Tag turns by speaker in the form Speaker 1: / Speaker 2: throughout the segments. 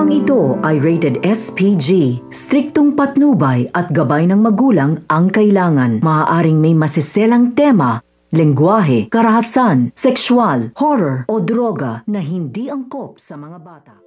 Speaker 1: Programang ito ay rated SPG. Striktong patnubay at gabay ng magulang ang kailangan. Maaaring may masiselang tema, lengguwahe, karahasan, sexual, horror o droga na hindi angkop sa mga bata.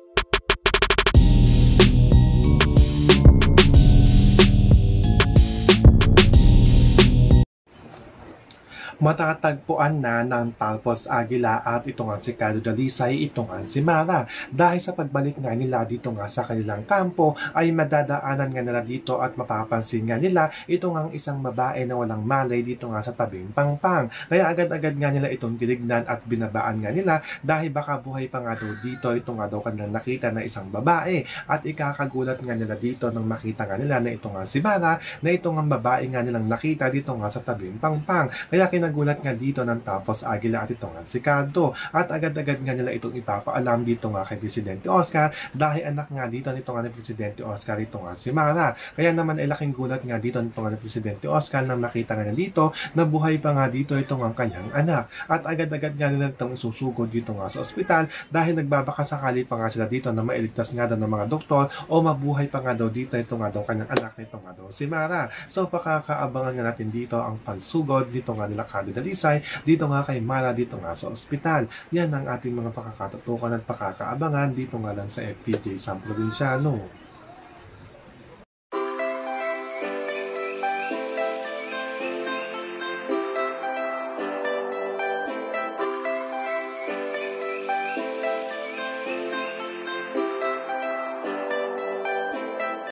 Speaker 2: Matatagpuan na ng Talpos Aguila at ito nga si Carlo Dalisay, ito nga si Mara. Dahil sa pagbalik nga nila dito nga sa kanilang kampo ay madadaanan nga nila dito at mapapansin nga nila ito nga isang babae na walang malay dito nga sa tabing pangpang. Kaya agad-agad nga nila itong tinignan at binabaan nga nila dahil baka buhay pa nga daw dito ito nga daw kanilang nakita na isang babae at ikakagulat nga nila dito nang makita nga nila na ito nga si Mara na ito nga babae nga nilang nakita dito nga sa tabing pangpang. Kaya nagulat nga dito ng Talpos Aguila at ito nga si Cardo at agad-agad nga nila itong ipapaalam dito nga kay Presidente Oscar dahil anak nga dito nito nga ni Presidente Oscar ito nga si Mara. Kaya naman ay laking gulat nga dito nito nga ni Presidente Oscar nang makita nga niya dito na buhay pa nga dito ito nga kanyang anak at agad-agad nga nila itong isusugod dito nga sa ospital dahil nagbabakasakali pa nga sila dito na mailigtas nga daw ng mga doktor o mabuhay pa nga daw dito ito nga daw kanyang anak nito nga daw si Mara. So pakakaabangan nga natin dito ang pagsugod dito nga nila Carlo Dalisay dito nga kay Mara dito nga sa ospital. Yan ang ating mga pakakatutukan at pakakaabangan dito nga lang sa FPJ San Provinciano.